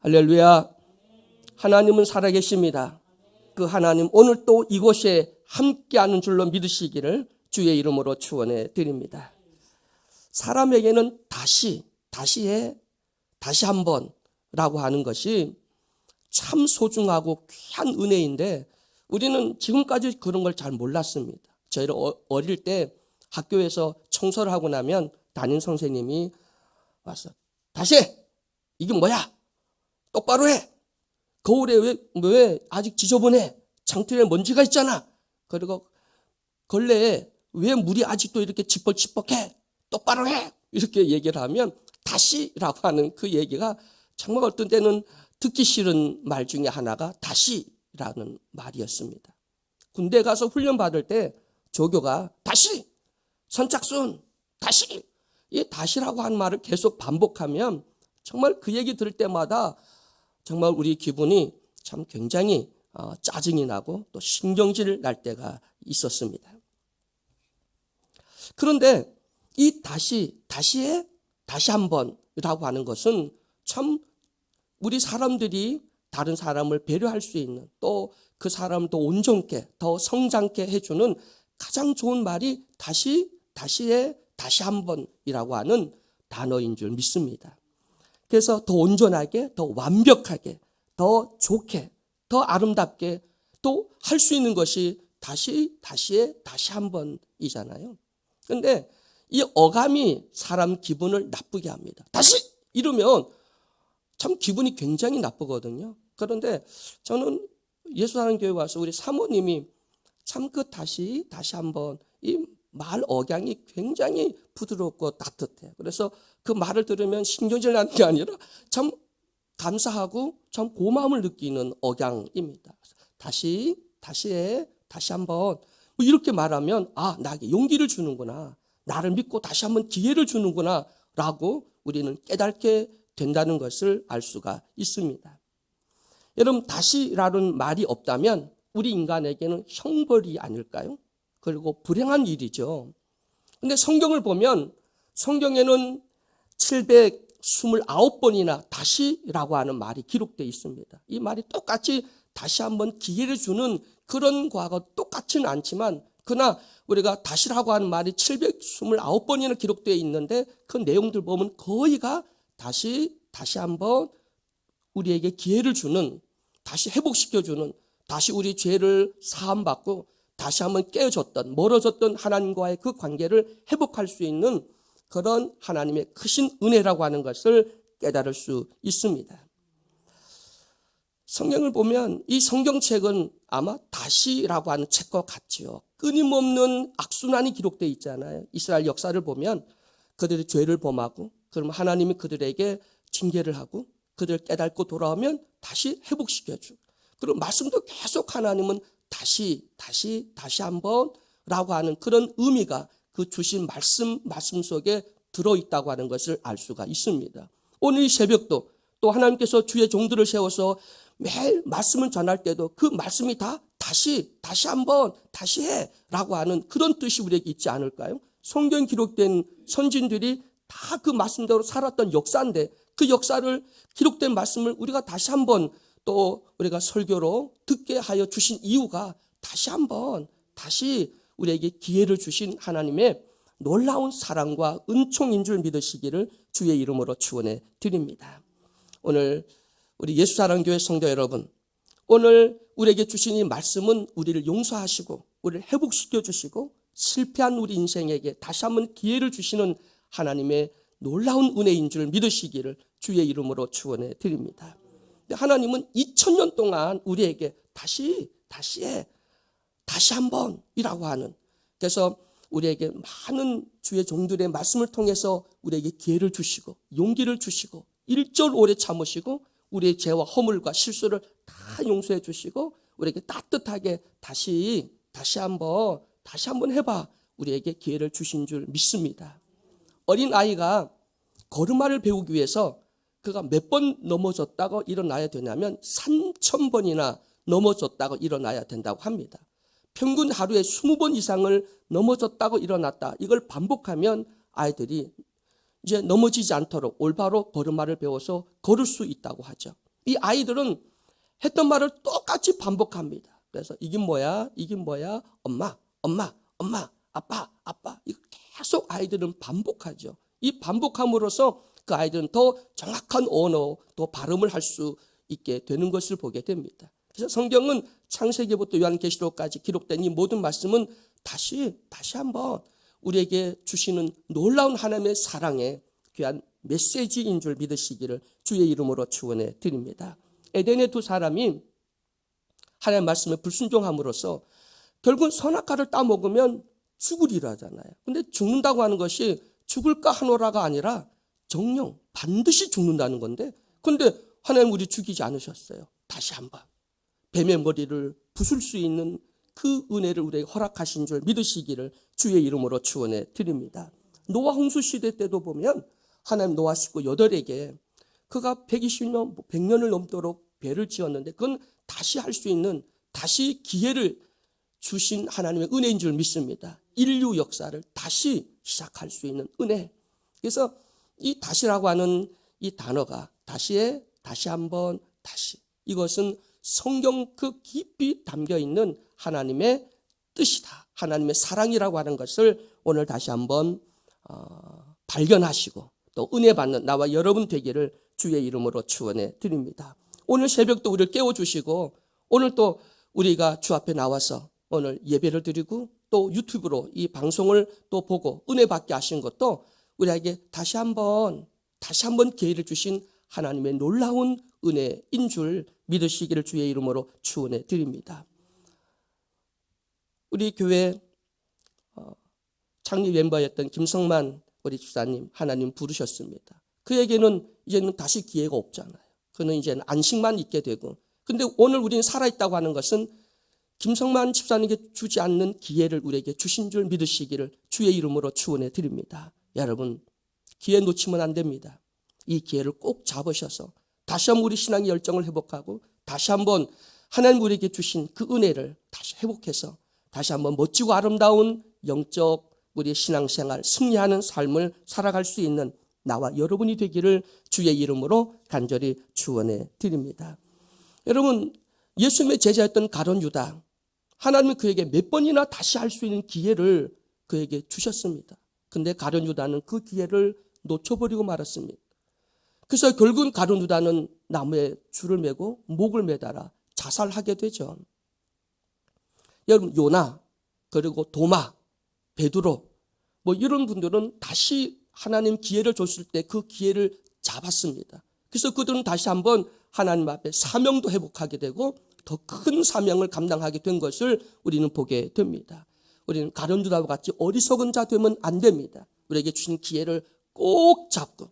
할렐루야. 하나님은 살아계십니다. 그 하나님 오늘 또 이곳에 함께하는 줄로 믿으시기를 주의 이름으로 축원해 드립니다. 사람에게는 다시 한번라고 하는 것이 참 소중하고 귀한 은혜인데 우리는 지금까지 그런 걸 잘 몰랐습니다. 저희를 어릴 때 학교에서 청소를 하고 나면 담임 선생님이 와서 다시 해! 이게 뭐야? 똑바로 해! 거울에 왜 아직 지저분해? 창틀에 먼지가 있잖아. 그리고 걸레에 왜 물이 아직도 이렇게 치뻑치뻑해? 똑바로 해! 이렇게 얘기를 하면 다시라고 하는 그 얘기가 정말 어떤 때는 듣기 싫은 말 중에 하나가 다시라는 말이었습니다. 군대 가서 훈련 받을 때 조교가 다시! 선착순! 다시! 이 다시라고 하는 말을 계속 반복하면 정말 그 얘기 들을 때마다 정말 우리 기분이 참 굉장히 짜증이 나고 또 신경질 날 때가 있었습니다. 그런데 이 다시 한번이라고 하는 것은 참 우리 사람들이 다른 사람을 배려할 수 있는 또 그 사람을 더 온전케 더 성장케 해주는 가장 좋은 말이 다시 한번이라고 하는 단어인 줄 믿습니다. 그래서 더 온전하게, 더 완벽하게, 더 좋게, 더 아름답게 또 할 수 있는 것이 다시 한번이잖아요. 그런데 이 어감이 사람 기분을 나쁘게 합니다. 다시! 이러면 참 기분이 굉장히 나쁘거든요. 그런데 저는 예수사랑교회 와서 우리 사모님이 참 그 다시 한번 이 말 억양이 굉장히 부드럽고 따뜻해요. 그래서 그 말을 들으면 신경질 나는 게 아니라 참 감사하고 참 고마움을 느끼는 억양입니다. 다시 한번 뭐 이렇게 말하면 나에게 용기를 주는구나. 나를 믿고 다시 한번 기회를 주는구나 라고 우리는 깨닫게 된다는 것을 알 수가 있습니다. 여러분 다시라는 말이 없다면 우리 인간에게는 형벌이 아닐까요? 그리고 불행한 일이죠. 그런데 성경을 보면 성경에는 729번이나 다시라고 하는 말이 기록되어 있습니다. 이 말이 똑같이 다시 한번 기회를 주는 그런 과거 똑같지는 않지만 그러나 우리가 다시라고 하는 말이 729번이나 기록되어 있는데 그 내용들 보면 거의가 다시 한번 우리에게 기회를 주는 다시 회복시켜주는 다시 우리 죄를 사함받고 다시 한번 깨어졌던 멀어졌던 하나님과의 그 관계를 회복할 수 있는 그런 하나님의 크신 은혜라고 하는 것을 깨달을 수 있습니다. 성경을 보면 이 성경책은 아마 다시라고 하는 책과 같지요. 끊임없는 악순환이 기록되어 있잖아요. 이스라엘 역사를 보면 그들의 죄를 범하고 그러면 하나님이 그들에게 징계를 하고 그들을 깨닫고 돌아오면 다시 회복시켜주고 그리고 말씀도 계속 하나님은 다시 한번 라고 하는 그런 의미가 그 주신 말씀 속에 들어있다고 하는 것을 알 수가 있습니다. 오늘 이 새벽도 또 하나님께서 주의 종들을 세워서 매일 말씀을 전할 때도 그 말씀이 다 다시 한번 다시 해 라고 하는 그런 뜻이 우리에게 있지 않을까요? 성경 기록된 선진들이 다 그 말씀대로 살았던 역사인데 그 역사를 기록된 말씀을 우리가 다시 한번 또 우리가 설교로 듣게 하여 주신 이유가 다시 한번 다시 우리에게 기회를 주신 하나님의 놀라운 사랑과 은총인 줄 믿으시기를 주의 이름으로 축원해 드립니다. 오늘 우리 예수사랑교회 성도 여러분, 오늘 우리에게 주신 이 말씀은 우리를 용서하시고 우리를 회복시켜 주시고 실패한 우리 인생에게 다시 한번 기회를 주시는 하나님의 놀라운 은혜인 줄 믿으시기를 주의 이름으로 축원해 드립니다. 하나님은 2000년 동안 우리에게 다시 한번이라고 하는 그래서 우리에게 많은 주의 종들의 말씀을 통해서 우리에게 기회를 주시고 용기를 주시고 1절 오래 참으시고 우리의 죄와 허물과 실수를 다 용서해 주시고 우리에게 따뜻하게 다시 한번 해봐 우리에게 기회를 주신 줄 믿습니다. 어린 아이가 걸음마를 배우기 위해서 그가 몇 번 넘어졌다고 일어나야 되냐면 3000번이나 넘어졌다고 일어나야 된다고 합니다. 평균 하루에 20번 이상을 넘어졌다고 일어났다. 이걸 반복하면 아이들이 이제 넘어지지 않도록 올바로 걸음마를 배워서 걸을 수 있다고 하죠. 이 아이들은 했던 말을 똑같이 반복합니다. 그래서 이게 뭐야? 이게 뭐야? 엄마, 엄마, 엄마, 아빠, 아빠. 이거 계속 아이들은 반복하죠. 이 반복함으로써 그 아이들은 더 정확한 언어, 또 발음을 할 수 있게 되는 것을 보게 됩니다. 그래서 성경은 창세기부터 요한계시록까지 기록된 이 모든 말씀은 다시 한번 우리에게 주시는 놀라운 하나님의 사랑의 귀한 메시지인 줄 믿으시기를 주의 이름으로 축원해 드립니다. 에덴의 두 사람이 하나님의 말씀에 불순종함으로써 결국은 선악과를 따먹으면 죽으리라 하잖아요. 근데 죽는다고 하는 것이 죽을까 하노라가 아니라 정령 반드시 죽는다는 건데, 근데 하나님 우리 죽이지 않으셨어요. 다시 한번 뱀의 머리를 부술 수 있는 그 은혜를 우리에게 허락하신 줄 믿으시기를 주의 이름으로 축원해 드립니다. 노아 홍수 시대 때도 보면 하나님 노아 식구 8에게 그가 120년, 100년을 넘도록 배를 지었는데 그건 다시 할 수 있는, 다시 기회를 주신 하나님의 은혜인 줄 믿습니다. 인류 역사를 다시 시작할 수 있는 은혜. 그래서 이 다시라고 하는 이 단어가 다시에 다시 한번 다시, 이것은 성경 그 깊이 담겨 있는 하나님의 뜻이다. 하나님의 사랑이라고 하는 것을 오늘 다시 한번 발견하시고 또 은혜 받는 나와 여러분 되기를 주의 이름으로 축원해 드립니다. 오늘 새벽도 우리를 깨워주시고 오늘 또 우리가 주 앞에 나와서 오늘 예배를 드리고 또 유튜브로 이 방송을 또 보고 은혜 받게 하신 것도 우리에게 다시 한번 기회를 주신 하나님의 놀라운 은혜인 줄 믿으시기를 주의 이름으로 축원해 드립니다. 우리 교회 창립 멤버였던 김성만 우리 집사님 하나님 부르셨습니다. 그에게는 이제는 다시 기회가 없잖아요. 그는 이제는 안식만 있게 되고, 근데 오늘 우리는 살아있다고 하는 것은 김성만 집사님에게 주지 않는 기회를 우리에게 주신 줄 믿으시기를 주의 이름으로 축원해 드립니다. 여러분, 기회 놓치면 안 됩니다. 이 기회를 꼭 잡으셔서 다시 한번 우리 신앙의 열정을 회복하고 다시 한번 하나님 우리에게 주신 그 은혜를 다시 회복해서 다시 한번 멋지고 아름다운 영적 우리의 신앙생활, 승리하는 삶을 살아갈 수 있는 나와 여러분이 되기를 주의 이름으로 간절히 축원해 드립니다. 여러분, 예수님의 제자였던 가룟 유다, 하나님은 그에게 몇 번이나 다시 할 수 있는 기회를 그에게 주셨습니다. 근데 가룟 유다는 그 기회를 놓쳐버리고 말았습니다. 그래서 결국은 가룟 유다는 나무에 줄을 매고 목을 매달아 자살하게 되죠. 여러분, 요나 그리고 도마, 베드로 뭐 이런 분들은 다시 하나님 기회를 줬을 때 그 기회를 잡았습니다. 그래서 그들은 다시 한번 하나님 앞에 사명도 회복하게 되고 더 큰 사명을 감당하게 된 것을 우리는 보게 됩니다. 우리는 가룟 유다와 같이 어리석은 자 되면 안 됩니다. 우리에게 주신 기회를 꼭 잡고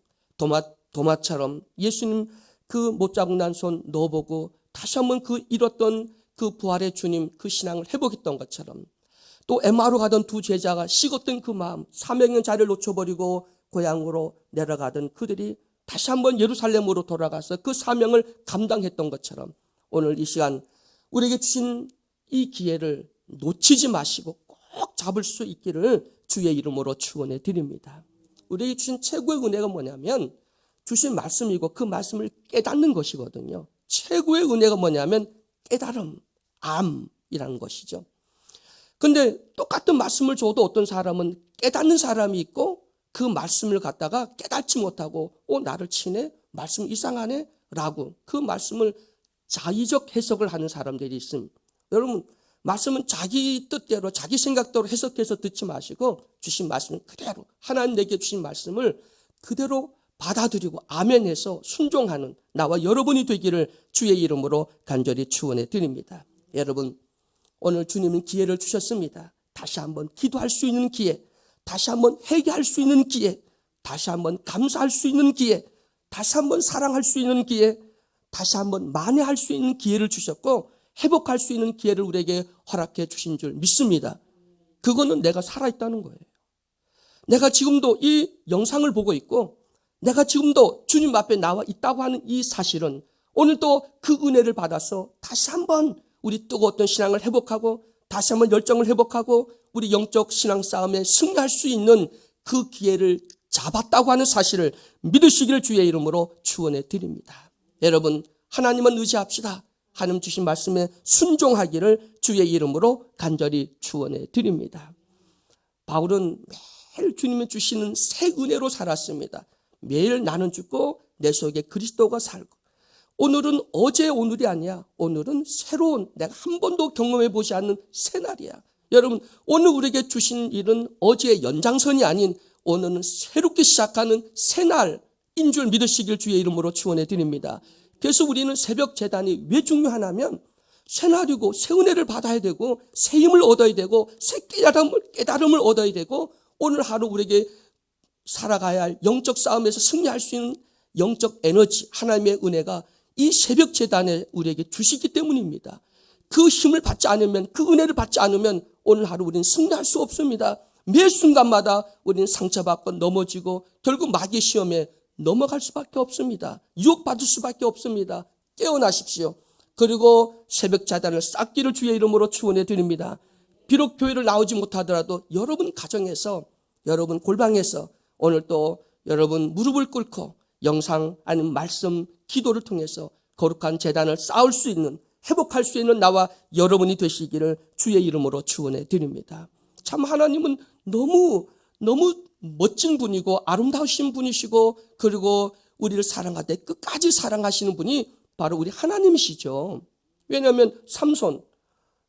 도마처럼 예수님 그 못 잡고 난 손 넣어보고 다시 한번 그 잃었던 그 부활의 주님 그 신앙을 회복했던 것처럼, 또 에마로 가던 두 제자가 식었던 그 마음, 사명의 자리를 놓쳐버리고 고향으로 내려가던 그들이 다시 한번 예루살렘으로 돌아가서 그 사명을 감당했던 것처럼 오늘 이 시간 우리에게 주신 이 기회를 놓치지 마시고 꼭 잡을 수 있기를 주의 이름으로 축원해 드립니다. 우리에게 주신 최고의 은혜가 뭐냐면 주신 말씀이고 그 말씀을 깨닫는 것이거든요. 최고의 은혜가 뭐냐면 깨달음, 암이라는 것이죠. 근데 똑같은 말씀을 줘도 어떤 사람은 깨닫는 사람이 있고 그 말씀을 갖다가 깨닫지 못하고 나를 치네? 말씀 이상하네? 라고 그 말씀을 자의적 해석을 하는 사람들이 있습니다. 여러분, 말씀은 자기 뜻대로 자기 생각대로 해석해서 듣지 마시고 주신 말씀을 그대로, 하나님 내게 주신 말씀을 그대로 받아들이고 아멘해서 순종하는 나와 여러분이 되기를 주의 이름으로 간절히 축원해 드립니다. 여러분, 오늘 주님은 기회를 주셨습니다. 다시 한번 기도할 수 있는 기회, 다시 한번 회개할 수 있는 기회, 다시 한번 감사할 수 있는 기회, 다시 한번 사랑할 수 있는 기회, 다시 한번 만회할 수 있는 기회를 주셨고 회복할 수 있는 기회를 우리에게 허락해 주신 줄 믿습니다. 그거는 내가 살아있다는 거예요. 내가 지금도 이 영상을 보고 있고 내가 지금도 주님 앞에 나와 있다고 하는 이 사실은 오늘도 그 은혜를 받아서 다시 한번 우리 뜨거웠던 신앙을 회복하고 다시 한번 열정을 회복하고 우리 영적 신앙 싸움에 승리할 수 있는 그 기회를 잡았다고 하는 사실을 믿으시기를 주의 이름으로 축원해 드립니다. 여러분, 하나님은 의지합시다. 하나님 주신 말씀에 순종하기를 주의 이름으로 간절히 축원해 드립니다. 바울은 매일 주님이 주시는 새 은혜로 살았습니다. 매일 나는 죽고 내 속에 그리스도가 살고, 오늘은 어제 오늘이 아니야. 오늘은 새로운, 내가 한 번도 경험해 보지 않는 새 날이야. 여러분, 오늘 우리에게 주신 일은 어제의 연장선이 아닌 오늘은 새롭게 시작하는 새 날인 줄 믿으시길 주의 이름으로 축원해 드립니다. 그래서 우리는 새벽 제단이 왜 중요하냐면 새 날이고 새 은혜를 받아야 되고 새 힘을 얻어야 되고 새 깨달음을 얻어야 되고, 오늘 하루 우리에게 살아가야 할 영적 싸움에서 승리할 수 있는 영적 에너지, 하나님의 은혜가 이 새벽 제단에 우리에게 주시기 때문입니다. 그 힘을 받지 않으면, 그 은혜를 받지 않으면 오늘 하루 우리는 승리할 수 없습니다. 매 순간마다 우리는 상처받고 넘어지고 결국 마귀의 시험에 넘어갈 수밖에 없습니다. 유혹받을 수밖에 없습니다. 깨어나십시오. 그리고 새벽 자단을 쌓기를 주의 이름으로 축원해 드립니다. 비록 교회를 나오지 못하더라도 여러분 가정에서, 여러분 골방에서 오늘 또 여러분 무릎을 꿇고 영상 아니면 말씀, 기도를 통해서 거룩한 제단을 쌓을 수 있는, 회복할 수 있는 나와 여러분이 되시기를 주의 이름으로 축원해 드립니다. 참 하나님은 너무 멋진 분이고 아름다우신 분이시고, 그리고 우리를 사랑하되 끝까지 사랑하시는 분이 바로 우리 하나님이시죠. 왜냐하면 삼손,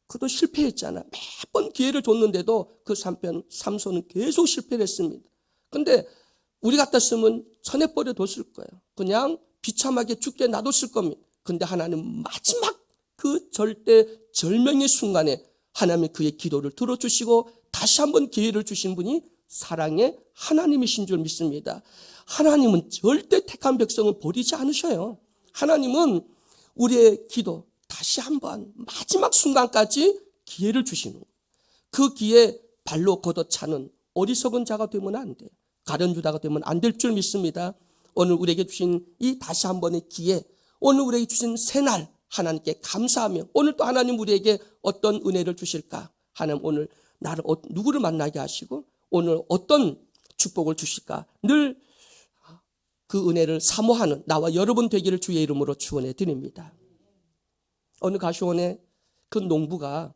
그도 실패했잖아. 매번 기회를 줬는데도 그 삼손은 계속 실패를 했습니다. 근데 우리 같았으면 쳐내버려 뒀을 거예요. 그냥 비참하게 죽게 놔뒀을 겁니다. 근데 하나님 마지막 그 절명의 순간에 하나님이 그의 기도를 들어주시고 다시 한번 기회를 주신 분이 사랑의 하나님이신 줄 믿습니다. 하나님은 절대 택한 백성을 버리지 않으셔요. 하나님은 우리의 기도 다시 한번 마지막 순간까지 기회를 주시는 거예요. 그 기회에 발로 걷어차는 어리석은 자가 되면 안 돼요. 가련유다가 되면 안 될 줄 믿습니다. 오늘 우리에게 주신 이 다시 한 번의 기회, 오늘 우리에게 주신 새날 하나님께 감사하며, 오늘 또 하나님 우리에게 어떤 은혜를 주실까? 하나님 오늘 나를 누구를 만나게 하시고 오늘 어떤 축복을 주실까? 늘 그 은혜를 사모하는 나와 여러분 되기를 주의 이름으로 축원해 드립니다. 어느 가시원에 그 농부가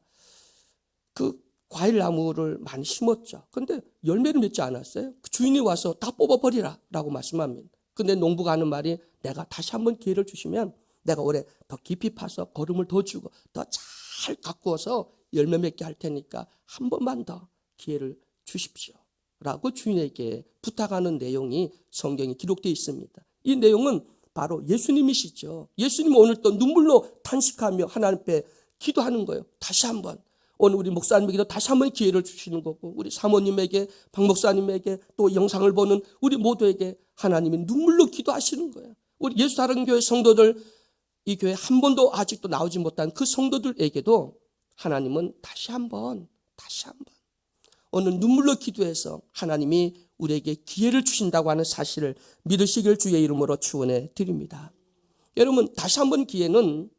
그 과일나무를 많이 심었죠. 근데 열매를 맺지 않았어요. 그 주인이 와서 다 뽑아버리라 라고 말씀합니다. 근데 농부가 하는 말이, 내가 다시 한번 기회를 주시면 내가 올해 더 깊이 파서 거름을 더 주고 더 잘 가꾸어서 열매 맺게 할 테니까 한 번만 더 기회를 주십시오 라고 주인에게 부탁하는 내용이 성경에 기록되어 있습니다. 이 내용은 바로 예수님이시죠. 예수님은 오늘 또 눈물로 탄식하며 하나님 앞에 기도하는 거예요. 다시 한번. 오늘 우리 목사님에게도 다시 한번 기회를 주시는 거고, 우리 사모님에게, 박 목사님에게, 또 영상을 보는 우리 모두에게 하나님이 눈물로 기도하시는 거예요. 우리 예수사랑교회 성도들, 이 교회 한 번도 아직도 나오지 못한 그 성도들에게도 하나님은 다시 한번 오늘 눈물로 기도해서 하나님이 우리에게 기회를 주신다고 하는 사실을 믿으시길 주의 이름으로 축원해 드립니다. 여러분, 다시 한번 기회는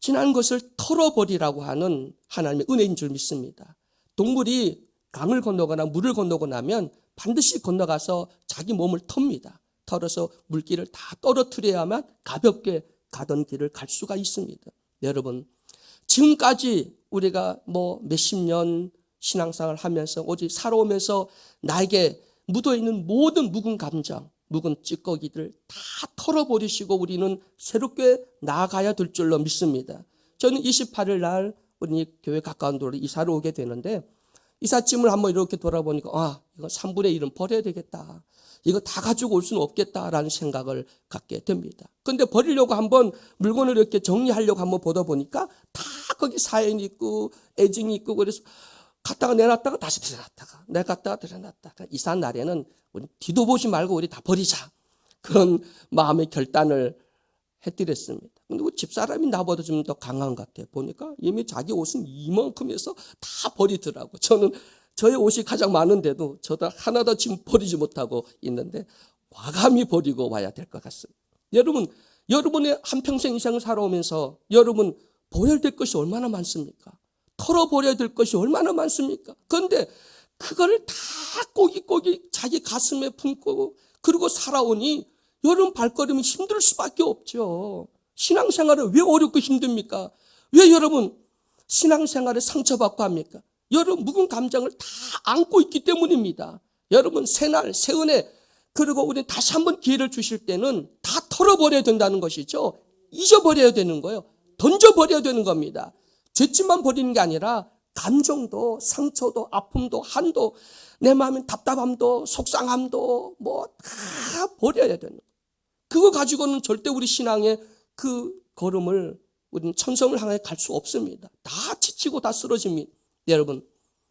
지난 것을 털어버리라고 하는 하나님의 은혜인 줄 믿습니다. 동물이 강을 건너거나 물을 건너고 나면 반드시 건너가서 자기 몸을 텁니다. 털어서 물길을 다 떨어뜨려야만 가볍게 가던 길을 갈 수가 있습니다. 여러분, 지금까지 우리가 몇십 년 신앙생활을 하면서 오직 살아오면서 나에게 묻어있는 모든 묵은 감정, 묵은 찌꺼기들 다 털어버리시고 우리는 새롭게 나아가야 될 줄로 믿습니다. 저는 28일 날 우리 교회 가까운 도로 이사를 오게 되는데, 이삿짐을 한번 이렇게 돌아보니까 이거 3분의 1은 버려야 되겠다. 이거 다 가지고 올 수는 없겠다라는 생각을 갖게 됩니다. 그런데 버리려고 한번 물건을 이렇게 정리하려고 한번 보다 보니까 다 거기 사연이 있고 애증이 있고, 그래서 갔다가 내놨다가 다시 들여놨다가 내갔다가 들여놨다가, 이사 날에는 우리 뒤도 보지 말고 우리 다 버리자, 그런 마음의 결단을 해드렸습니다. 근데 집사람이 나보다 좀 더 강한 것 같아요. 보니까 이미 자기 옷은 이만큼 해서 다 버리더라고. 저는 저의 옷이 가장 많은데도 저도 하나도 지금 버리지 못하고 있는데 과감히 버리고 와야 될 것 같습니다. 여러분, 여러분의 한평생 인생을 살아오면서 여러분 버려야 될 것이 얼마나 많습니까? 털어버려야 될 것이 얼마나 많습니까? 그런데 그거를 다 꼬깃꼬깃 자기 가슴에 품고 그리고 살아오니 여러분 발걸음이 힘들 수밖에 없죠. 신앙생활은 왜 어렵고 힘듭니까? 왜 여러분 신앙생활에 상처받고 합니까? 여러분 묵은 감정을 다 안고 있기 때문입니다. 여러분 새날 새은혜 그리고 우리 다시 한번 기회를 주실 때는 다 털어버려야 된다는 것이죠. 잊어버려야 되는 거예요. 던져버려야 되는 겁니다. 죄짓만 버리는 게 아니라 감정도 상처도 아픔도 한도 내 마음의 답답함도 속상함도 뭐 다 버려야 되는 거예요. 그거 가지고는 절대 우리 신앙의 그 걸음을 우리는 천성을 향해 갈 수 없습니다. 다 지치고 다 쓰러집니다. 여러분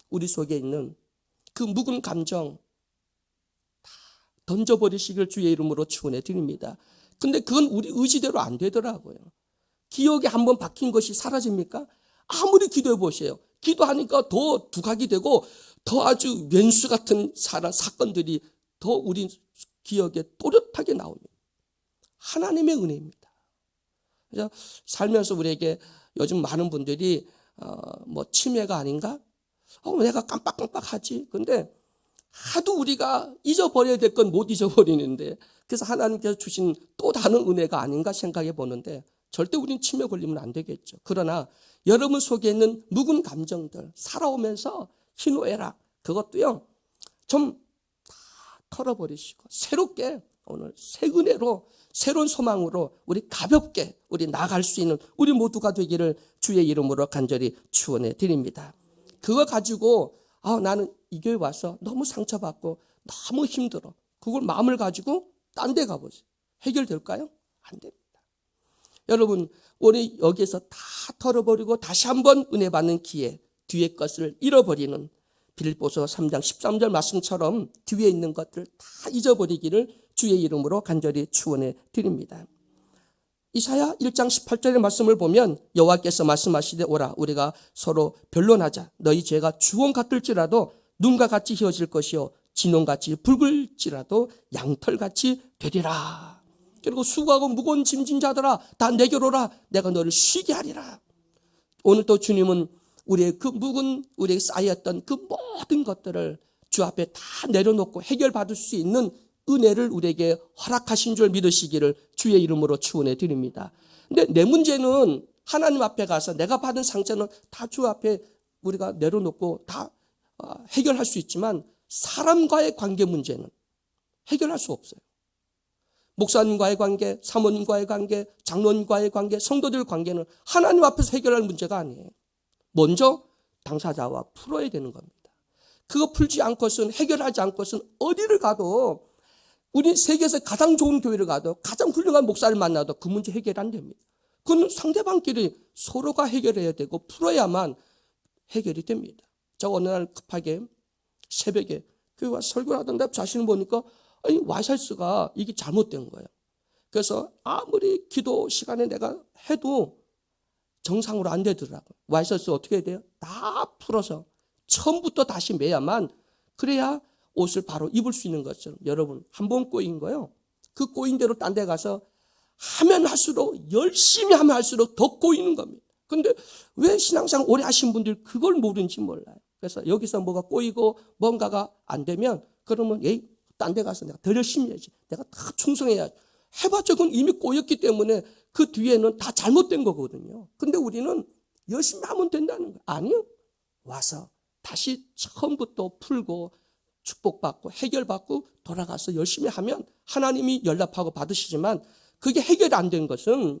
우리 속에 있는 그 묵은 감정 다 던져버리시길 주의 이름으로 축원해 드립니다. 근데 그건 우리 의지대로 안 되더라고요. 기억에 한번 박힌 것이 사라집니까? 아무리 기도해 보세요. 기도하니까 더 두각이 되고 더 아주 왼수 같은 사건들이 더 우리 기억에 또렷하게 나옵니다. 하나님의 은혜입니다. 그래서 살면서 우리에게 요즘 많은 분들이 뭐 치매가 아닌가? 내가 깜빡깜빡하지. 근데 하도 우리가 잊어버려야 될 건 못 잊어버리는데 그래서 하나님께서 주신 또 다른 은혜가 아닌가 생각해 보는데 절대 우리는 치매 걸리면 안 되겠죠. 그러나 여러분 속에 있는 묵은 감정들 살아오면서 희노애락 그것도요 좀 다 털어버리시고 새롭게 오늘 새 은혜로 새로운 소망으로 우리 가볍게 우리 나갈 수 있는 우리 모두가 되기를 주의 이름으로 간절히 축원해 드립니다. 그거 가지고 나는 이 교회 와서 너무 상처받고 너무 힘들어. 그걸 마음을 가지고 딴 데 가보세요. 해결될까요? 안 됩니다. 여러분 우리 여기에서 다 털어버리고 다시 한번 은혜 받는 기회 뒤에 것을 잃어버리는 빌립보서 3장 13절 말씀처럼 뒤에 있는 것들 다 잊어버리기를 주의 이름으로 간절히 축원해 드립니다. 이사야 1장 18절의 말씀을 보면 여호와께서 말씀하시되 오라 우리가 서로 변론하자 너희 죄가 주홍 같을지라도 눈과 같이 희어질 것이요 진홍같이 붉을지라도 양털같이 되리라. 그리고 수고하고 무거운 짐진 자들아 다 내게로 오라 내가 너를 쉬게 하리라. 오늘 또 주님은 우리의 그 묵은 우리에게 쌓였던 그 모든 것들을 주 앞에 다 내려놓고 해결받을 수 있는 은혜를 우리에게 허락하신 줄 믿으시기를 주의 이름으로 축원해 드립니다. 근데 내 문제는 하나님 앞에 가서 내가 받은 상처는 다 주 앞에 우리가 내려놓고 다 해결할 수 있지만 사람과의 관계 문제는 해결할 수 없어요. 목사님과의 관계, 사모님과의 관계, 장로님과의 관계, 성도들 관계는 하나님 앞에서 해결할 문제가 아니에요. 먼저 당사자와 풀어야 되는 겁니다. 그거 풀지 않고서는 해결하지 않고서는 어디를 가도 우리 세계에서 가장 좋은 교회를 가도 가장 훌륭한 목사를 만나도 그 문제 해결 안 됩니다. 그건 상대방끼리 서로가 해결해야 되고 풀어야만 해결이 됩니다. 저 어느 날 급하게 새벽에 교회 와서 설교를 하던데 자신을 보니까 와이셔츠가 이게 잘못된 거예요. 그래서 아무리 기도 시간에 내가 해도 정상으로 안 되더라고요. 와이셔츠 어떻게 해야 돼요? 다 풀어서 처음부터 다시 매야만 그래야 옷을 바로 입을 수 있는 것처럼 여러분 한 번 꼬인 거요. 그 꼬인 대로 딴 데 가서 하면 할수록 열심히 하면 할수록 더 꼬이는 겁니다. 근데 왜 신앙생활 오래 하신 분들 그걸 모르는지 몰라요. 그래서 여기서 뭐가 꼬이고 뭔가가 안 되면 그러면 딴 데 가서 내가 더 열심히 해야지. 내가 다 충성해야지. 해봤자 그건 이미 꼬였기 때문에 그 뒤에는 다 잘못된 거거든요. 근데 우리는 열심히 하면 된다는 거예요. 아니요. 와서 다시 처음부터 풀고 축복받고 해결받고 돌아가서 열심히 하면 하나님이 연락하고 받으시지만 그게 해결이 안 된 것은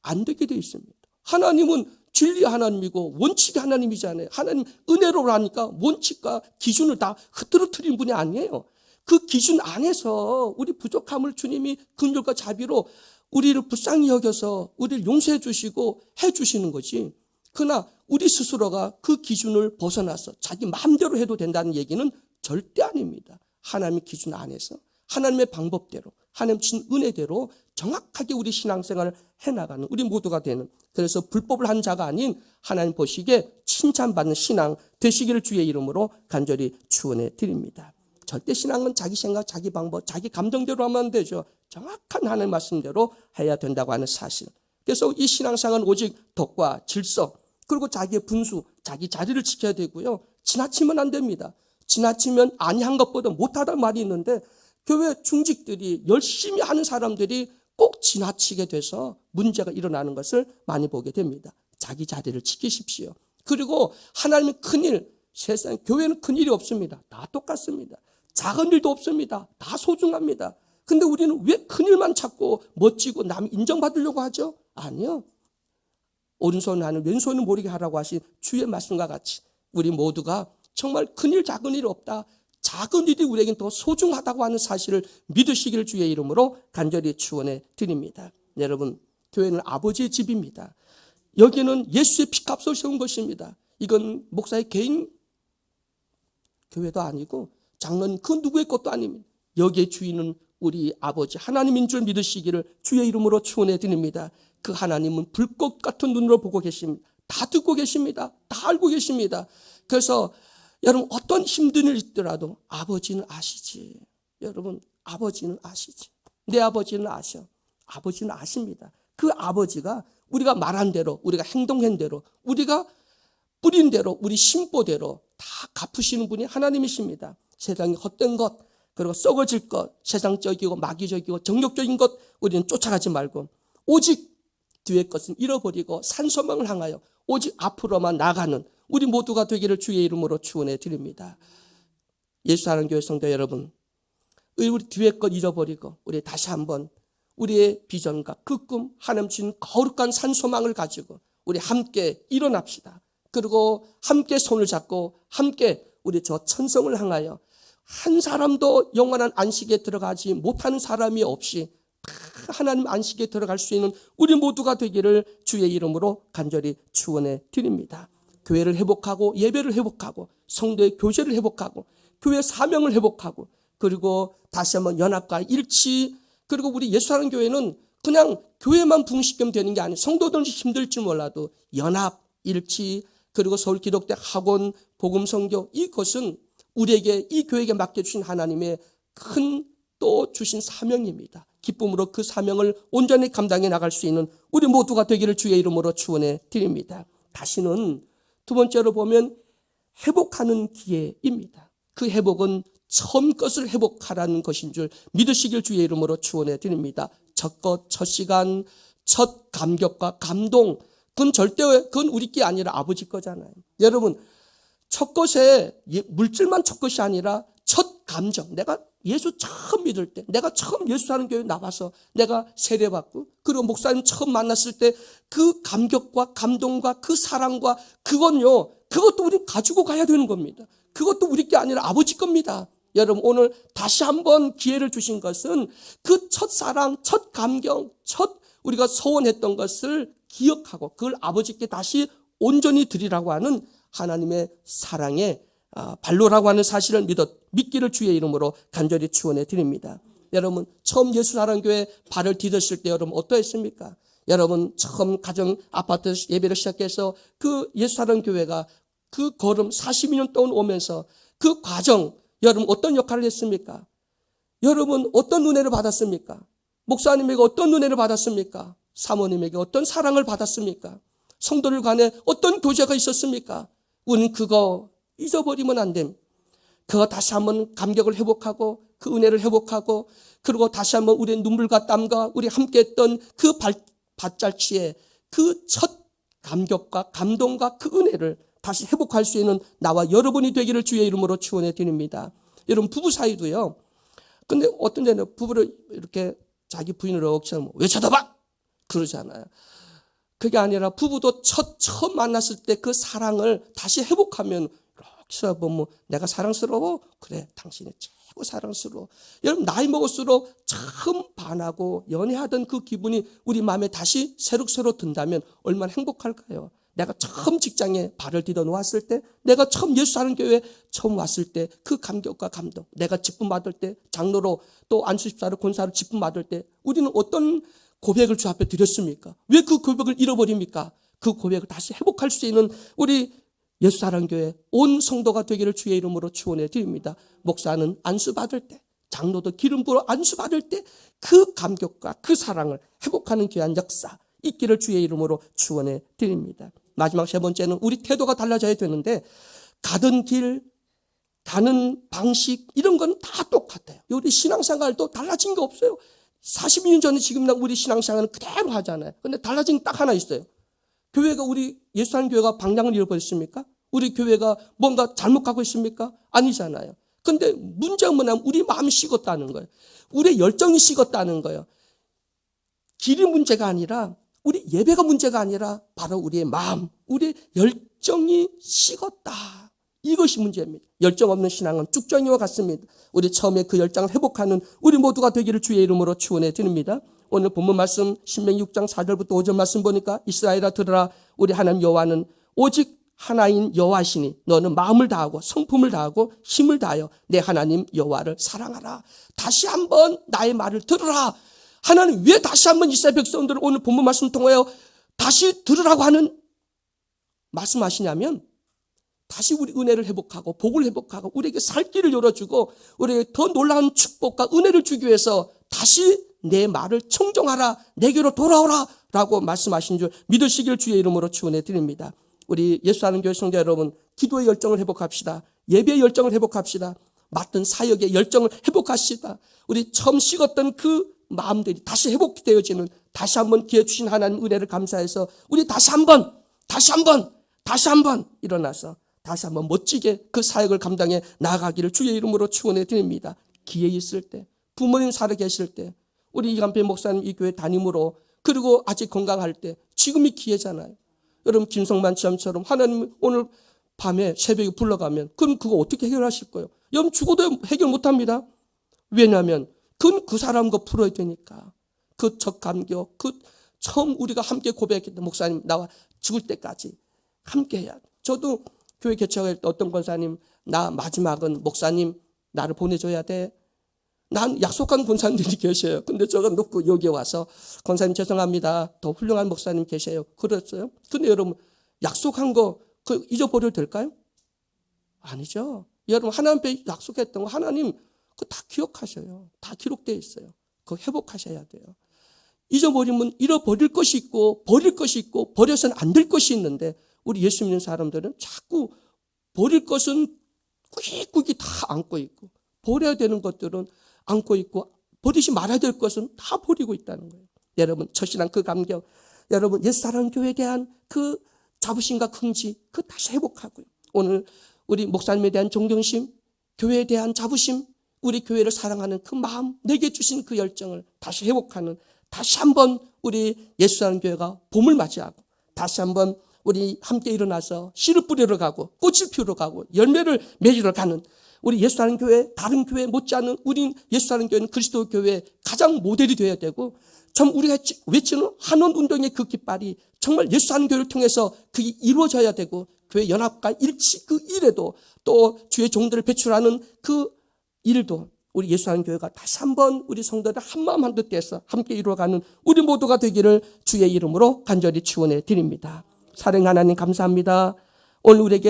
안 되게 돼 있습니다. 하나님은 진리 하나님이고 원칙이 하나님이잖아요. 하나님 은혜로 하니까 원칙과 기준을 다 흐트러뜨린 분이 아니에요. 그 기준 안에서 우리 부족함을 주님이 긍휼과 자비로 우리를 불쌍히 여겨서 우리를 용서해 주시고 해 주시는 거지. 그러나 우리 스스로가 그 기준을 벗어나서 자기 마음대로 해도 된다는 얘기는 절대 아닙니다. 하나님의 기준 안에서 하나님의 방법대로 하나님 신 은혜대로 정확하게 우리 신앙생활을 해나가는 우리 모두가 되는 그래서 불법을 한 자가 아닌 하나님 보시기에 칭찬받는 신앙 되시기를 주의 이름으로 간절히 축원해 드립니다. 절대 신앙은 자기 생각, 자기 방법, 자기 감정대로 하면 안 되죠. 정확한 하나님 말씀대로 해야 된다고 하는 사실. 그래서 이 신앙생활은 오직 덕과 질서 그리고 자기의 분수, 자기 자리를 지켜야 되고요. 지나치면 안 됩니다. 지나치면 아니한 것보다 못하다는 말이 있는데 교회 중직들이 열심히 하는 사람들이 꼭 지나치게 돼서 문제가 일어나는 것을 많이 보게 됩니다. 자기 자리를 지키십시오. 그리고 하나님의 큰일, 세상 교회는 큰일이 없습니다. 다 똑같습니다. 작은 일도 없습니다. 다 소중합니다. 근데 우리는 왜 큰일만 찾고 멋지고 남 인정받으려고 하죠? 아니요. 오른손 하는 왼손을 모르게 하라고 하신 주의 말씀과 같이 우리 모두가 정말 큰일 작은 일이 없다. 작은 일이 우리에겐 더 소중하다고 하는 사실을 믿으시기를 주의 이름으로 간절히 축원해 드립니다. 여러분, 교회는 아버지의 집입니다. 여기는 예수의 피값을 세운 것입니다. 이건 목사의 개인 교회도 아니고 장로님 그 누구의 것도 아닙니다. 여기의 주인은 우리 아버지 하나님인 줄 믿으시기를 주의 이름으로 축원해 드립니다. 그 하나님은 불꽃 같은 눈으로 보고 계십니다. 다 듣고 계십니다. 다 알고 계십니다. 그래서 여러분 어떤 힘든 일 있더라도 아버지는 아시지. 여러분 아버지는 아시지. 내 아버지는 아셔. 아버지는 아십니다. 그 아버지가 우리가 말한 대로 우리가 행동한 대로 우리가 뿌린 대로 우리 심보대로 다 갚으시는 분이 하나님이십니다. 세상의 헛된 것 그리고 썩어질 것 세상적이고 마귀적이고 정욕적인 것 우리는 쫓아가지 말고 오직 뒤의 것은 잃어버리고 산소망을 향하여 오직 앞으로만 나가는 우리 모두가 되기를 주의 이름으로 축원해 드립니다. 예수사랑교회 성도 여러분, 우리 뒤의 것 잃어버리고 우리 다시 한번 우리의 비전과 그 꿈, 하나님 주신 거룩한 산소망을 가지고 우리 함께 일어납시다. 그리고 함께 손을 잡고 함께 우리 저 천성을 향하여 한 사람도 영원한 안식에 들어가지 못하는 사람이 없이 하나님 안식에 들어갈 수 있는 우리 모두가 되기를 주의 이름으로 간절히 축원해 드립니다. 교회를 회복하고 예배를 회복하고 성도의 교제를 회복하고 교회 사명을 회복하고 그리고 다시 한번 연합과 일치 그리고 우리 예수하는 교회는 그냥 교회만 붕식되면 되는 게 아니에요. 성도들은 힘들지 몰라도 연합, 일치 그리고 서울기독대 학원, 복음선교 이것은 우리에게 이 교회에게 맡겨주신 하나님의 큰 또 주신 사명입니다. 기쁨으로 그 사명을 온전히 감당해 나갈 수 있는 우리 모두가 되기를 주의 이름으로 축원해 드립니다. 다시는 두 번째로 보면 회복하는 기회입니다. 그 회복은 처음 것을 회복하라는 것인 줄 믿으시길 주의 이름으로 축원해 드립니다. 첫 것, 첫 시간, 첫 감격과 감동 그건 우리 게 아니라 아버지 거잖아요. 여러분 첫 것에 물질만 첫 것이 아니라 첫 감정 내가 예수 처음 믿을 때 내가 처음 예수 사는 교회 나와서 내가 세례받고 그리고 목사님 처음 만났을 때 그 감격과 감동과 그 사랑과 그것도 우리 가지고 가야 되는 겁니다. 그것도 우리 게 아니라 아버지 겁니다. 여러분 오늘 다시 한번 기회를 주신 것은 그 첫사랑, 첫 감경, 첫 우리가 소원했던 것을 기억하고 그걸 아버지께 다시 온전히 드리라고 하는 하나님의 사랑의 발로라고 하는 사실을 믿기를 주의 이름으로 간절히 축원해 드립니다. 여러분 처음 예수사랑교회 발을 디뎠을 때 여러분 어떠했습니까? 여러분 처음 가정 아파트 예배를 시작해서 그 예수사랑교회가 그 걸음 42년 동안 오면서 그 과정 여러분 어떤 역할을 했습니까? 여러분 어떤 은혜를 받았습니까? 목사님에게 어떤 은혜를 받았습니까? 사모님에게 어떤 사랑을 받았습니까? 성도들 간에 어떤 교제가 있었습니까? 우리는 그거 잊어버리면 안 됩니다. 그거 다시 한번 감격을 회복하고 그 은혜를 회복하고 그리고 다시 한번 우리의 눈물과 땀과 우리 함께 했던 그 밭잘치에 그 첫 감격과 감동과 그 은혜를 다시 회복할 수 있는 나와 여러분이 되기를 주의 이름으로 축원해 드립니다. 여러분 부부 사이도요. 근데 어떤 데는 부부를 이렇게 자기 부인을 억지로 왜 쳐다봐? 그러잖아요. 그게 아니라 부부도 처음 만났을 때 그 사랑을 다시 회복하면 이렇게 보면 내가 사랑스러워? 그래 당신이 최고 사랑스러워. 여러분 나이 먹을수록 처음 반하고 연애하던 그 기분이 우리 마음에 다시 새록새록 든다면 얼마나 행복할까요? 내가 처음 직장에 발을 디뎌 놓았을 때 내가 처음 예수 사는 교회에 처음 왔을 때 그 감격과 감동 내가 직분 받을 때 장로로 또 안수집사로 권사로 직분 받을 때 우리는 어떤 고백을 주 앞에 드렸습니까? 왜 그 고백을 잃어버립니까? 그 고백을 다시 회복할 수 있는 우리 예수사랑교회 온 성도가 되기를 주의 이름으로 축원해 드립니다. 목사는 안수받을 때 장로도 기름 부어 안수받을 때 그 감격과 그 사랑을 회복하는 귀한 역사 있기를 주의 이름으로 축원해 드립니다. 마지막 세 번째는 우리 태도가 달라져야 되는데 가던 길 가는 방식 이런 건 다 똑같아요. 우리 신앙생활도 달라진 게 없어요. 42년 전에 지금이나 우리 신앙생활은 그대로 하잖아요. 근데 달라진 게 딱 하나 있어요. 교회가 우리 예수하는 교회가 방향을 잃어버렸습니까? 우리 교회가 뭔가 잘못 가고 있습니까? 아니잖아요. 근데 문제가 뭐냐면 우리 마음이 식었다는 거예요. 우리의 열정이 식었다는 거예요. 길이 문제가 아니라 우리 예배가 문제가 아니라 바로 우리의 마음, 우리의 열정이 식었다. 이것이 문제입니다. 열정 없는 신앙은 쭉정이와 같습니다. 우리 처음에 그 열정을 회복하는 우리 모두가 되기를 주의 이름으로 축원해 드립니다. 오늘 본문 말씀 신명기 6장 4절부터 5절 말씀 보니까 이스라엘아 들으라 우리 하나님 여호와는 오직 하나인 여호와시니 너는 마음을 다하고 성품을 다하고 힘을 다하여 내 하나님 여호와를 사랑하라. 다시 한번 나의 말을 들으라. 하나님 왜 다시 한번 이스라엘 백성들을 오늘 본문 말씀 통하여 다시 들으라고 하는 말씀하시냐면 다시 우리 은혜를 회복하고 복을 회복하고 우리에게 살 길을 열어주고 우리에게 더 놀라운 축복과 은혜를 주기 위해서 다시 내 말을 청정하라. 내게로 돌아오라 라고 말씀하신 줄 믿으시길 주의 이름으로 축원해 드립니다. 우리 예수하는 교회 성도 여러분, 기도의 열정을 회복합시다. 예배의 열정을 회복합시다. 맡은 사역의 열정을 회복합시다. 우리 처음 식었던 그 마음들이 다시 회복되어지는 다시 한번 기회 주신 하나님 은혜를 감사해서 우리 다시 한번 일어나서 다시 한번 멋지게 그 사역을 감당해 나아가기를 주의 이름으로 축원해 드립니다. 기회 있을 때, 부모님 살아 계실 때, 우리 이간필 목사님 이 교회 담임으로 그리고 아직 건강할 때 지금이 기회잖아요. 여러분 김성만 지함처럼 하나님 오늘 밤에 새벽에 불러가면 그럼 그거 어떻게 해결하실 거예요? 여러분 죽어도 해결 못합니다. 왜냐하면 그건 그 사람과 풀어야 되니까. 그 첫 감격, 그 처음 우리가 함께 고백했던 목사님 나와 죽을 때까지 함께 해야 돼. 저도 교회 개척할 때 어떤 권사님 나 마지막은 목사님 나를 보내줘야 돼. 난 약속한 권사님들이 계셔요. 근데 저가 놓고 여기 와서 권사님 죄송합니다. 더 훌륭한 목사님 계세요. 그랬어요. 근데 여러분 약속한 거 그 잊어버려도 될까요? 아니죠. 여러분 하나님 앞에 약속했던 거 하나님 그거 다 기억하셔요. 다 기록되어 있어요. 그거 회복하셔야 돼요. 잊어버리면 잃어버릴 것이 있고 버릴 것이 있고 버려서는 안 될 것이 있는데 우리 예수 믿는 사람들은 자꾸 버릴 것은 꾸깃꾸깃 다 안고 있고 버려야 되는 것들은 안고 있고 버리지 말아야 될 것은 다 버리고 있다는 거예요. 여러분 첫신앙 그 감격, 여러분 옛사랑 교회에 대한 그 자부심과 긍지 그 다시 회복하고요. 오늘 우리 목사님에 대한 존경심, 교회에 대한 자부심, 우리 교회를 사랑하는 그 마음, 내게 주신 그 열정을 다시 회복하는 다시 한번 우리 예수라는 교회가 봄을 맞이하고 다시 한번 우리 함께 일어나서 씨를 뿌리러 가고 꽃을 피우러 가고 열매를 맺으러 가는 우리 예수라는 교회, 다른 교회 못지않은 우리 예수라는 교회는 그리스도 교회의 가장 모델이 되어야 되고 참 우리가 외치는 한원 운동의 그 깃발이 정말 예수라는 교회를 통해서 그게 이루어져야 되고 교회 연합과 일치 그 일에도 또 주의 종들을 배출하는 그 일도 우리 예수라는 교회가 다시 한번 우리 성도들 한마음 한뜻 돼서 함께 이루어가는 우리 모두가 되기를 주의 이름으로 간절히 축원해 드립니다. 사랑 하나님 감사합니다. 오늘 우리에게